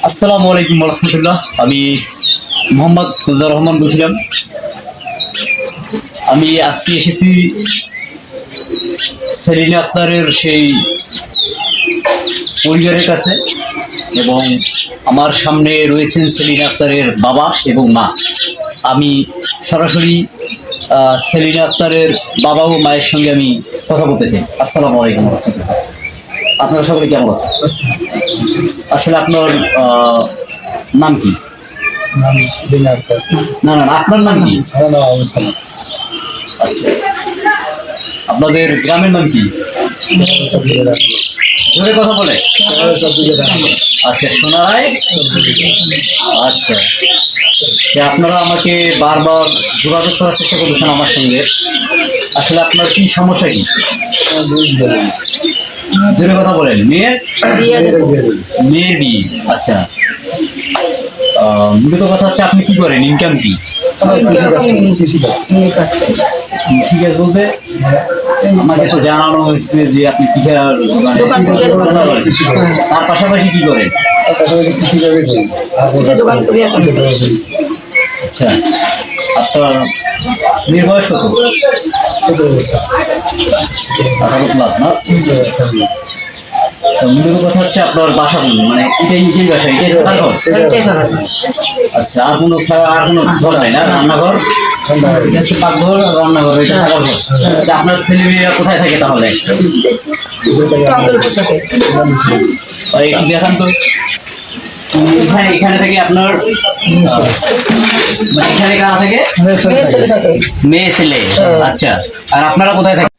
আসসালামু আলাইকুম রহমতুল্লাহ। আমি মোহাম্মদ ফুলজার রহমান বলছিলাম। আমি আজকে এসেছি সেলিনা আক্তারের সেই পরিবারের কাছে, এবং আমার সামনে রয়েছেন সেলিনা আক্তারের বাবা এবং মা। আমি সরাসরি সেলিনা আক্তারের বাবা ও মায়ের সঙ্গে আমি কথা বলতে চাই। আসসালামু আলাইকুম রহমতুল্লাহ। আপনারা সকলে কেমন আছেন? আসলে আপনার নাম কি? না না, আপনার নাম কি? আপনাদের গ্রামের নাম কি? জোরে কথা বলে। আচ্ছা, সোনারায়। আচ্ছা, আপনারা আমাকে বারবার যোগাযোগ করার চেষ্টা করতেছেন আমার সঙ্গে। আসলে আপনার কি সমস্যা কি? জোরে কথা বলেন। মেয়ের বিয়ে। আচ্ছা, মূলত কথা হচ্ছে আপনি কি করেন, ইনকাম কি? ঠিক আছে, বলতে আমাকে তো জানানো হয়েছে যে আপনি তার পাশাপাশি কি করেন? আচ্ছা, আপনার মেয়ের বয়স কত? 18 প্লাস না? মূলত কথা হচ্ছে আপনার বাসা কোন, মানে এটাই বাসা, এটাই ঘর? আচ্ছা, আর কোনো ঘর নাই না? রান্নাঘর, পাকঘর, রান্নাঘর, এটা থাকার ঘর। আপনার ছেলে মেয়েরা কোথায় থাকে তাহলে? একটু দেখান তো। এখানে থেকে আপনার এখানে কারা থাকে? মেয়ে ছেলে। আচ্ছা, আর আপনারা কোথায় থাকেন?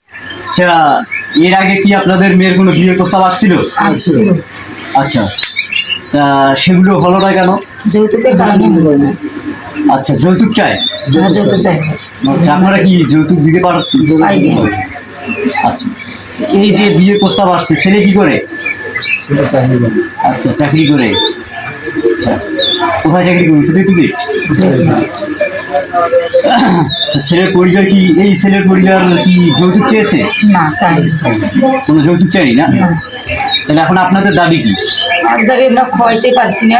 আচ্ছা, এর আগে কি আপনাদের মেয়ের কোনো বিয়ের প্রস্তাব আসছিল? আচ্ছা, তা সেগুলো হলো না কেন? যৌতুকের কারণে হলো না। আচ্ছা, যৌতুক চাই? আচ্ছা, আপনারা কি যৌতুক দিতে পারেন? আচ্ছা, এই যে বিয়ের প্রস্তাব আসছে, ছেলে কি করে? আচ্ছা, চাকরি করে। আচ্ছা, কোথায় চাকরি করি? তুই ছেলের পরিবার কি, এই ছেলের পরিবার কি যৌতুক চেয়েছে? না, কোনো যৌতুক চাই না। তাহলে এখন আপনাদের দাবি কি? দাবি আমরা খাওয়াইতে পারছি না।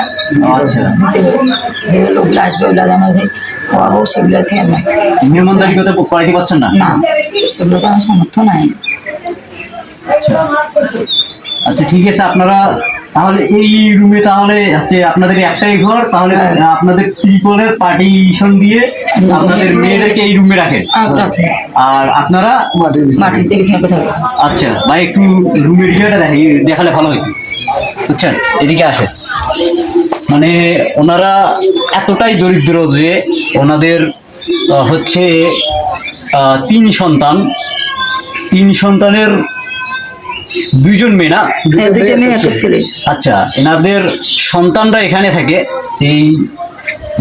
আচ্ছা, যে লোকগুলো আসবে ওগুলো আমাদের খাওয়াবো, সেগুলোকে আমরা মেহমানদারি করতে করাইতে পারছেন না? না, সেগুলোকে আমার সামর্থ্য নাই। আচ্ছা, ঠিক আছে। আপনারা তাহলে এই রুমে, তাহলে আপনাদের একটাই ঘর, তাহলে আপনাদের ত্রিপলের পার্টিশন দিয়ে আপনাদের মেয়েদেরকে এই রুমে রাখেন, আর আপনারা মাটিতে বিছানা কোথায়? আচ্ছা ভাই, একটু রুমের ইয়েটা দেখালে ভালো হইতো, বুঝছেন? এদিকে আসে। মানে ওনারা এতটাই দরিদ্র যে ওনাদের হচ্ছে 3 সন্তান, 3 সন্তানের 2জন মেয়ে না? 2 মেয়ে, 1 ছেলে। আচ্ছা, এনাদের সন্তানরা এখানে থাকে এই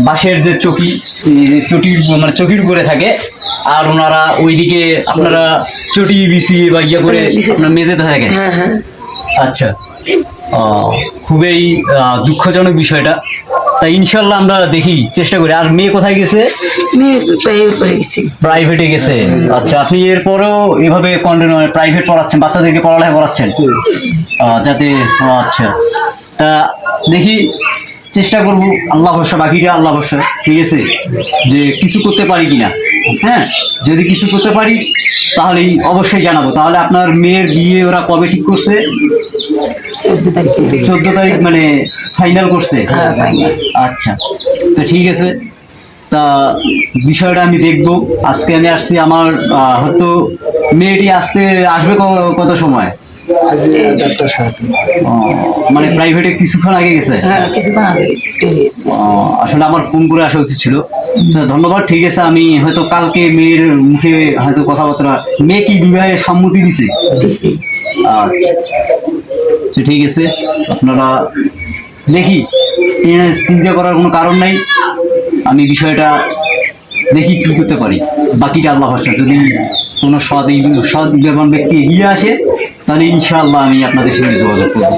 বাঁশের যে চকি, মানে চকির উপরে থাকে, আর ওনারা ওইদিকে আপনারা চটি বিছিয়ে বা ইয়ে করে আপনার মেঝেতে থাকেন। আচ্ছা, খুবই দুঃখজনক বিষয়টা। তাই ইনশাল্লাহ আমরা দেখি, চেষ্টা করি। আর মেয়ে কোথায় গেছে? প্রাইভেটে গেছে। আচ্ছা, আপনি এরপরেও এভাবে কন্টিনিউ প্রাইভেট পড়াচ্ছেন, বাচ্চাদেরকে পড়ালেখা করাচ্ছেন যাতে? আচ্ছা, তা দেখি, চেষ্টা করবো। আল্লাহ ভরসা, বাকিটা আল্লাহ ভরসা। ঠিক আছে, যে কিছু করতে পারি কিনা। হ্যাঁ, যদি কিছু করতে পারি তাহলেই অবশ্যই জানাবো। তাহলে আপনার মেয়ের বিয়ে ওরা কবে ঠিক করছে? 14 তারিখ মানে ফাইনাল করছে? আচ্ছা, তো ঠিক আছে। তা বিষয়টা আমি দেখবো। আজকে আমি আসছি, আমার হয়তো মেয়েটি আসবে কত সময়? মানে প্রাইভেটে কিছুক্ষণ আগে গেছে? আসলে আমার ফোন করে আসা উচিত ছিল। ধন্যবাদ। ঠিক আছে, আমি হয়তো কালকে মেয়ের মুখে হয়তো কথাবার্তা। মেয়ে কি বিবাহের সম্মতি দিছে? আচ্ছা, ঠিক আছে। আপনারা দেখি, চিন্তা করার কোনো কারণ নাই। আমি বিষয়টা দেখি কি করতে পারি, বাকিটা আল্লাহ ভরসা। যদি কোনো সৎ ব্যক্তি এগিয়ে আসে তাহলে ইনশাআল্লাহ আমি আপনাদের সঙ্গে যোগাযোগ করবো।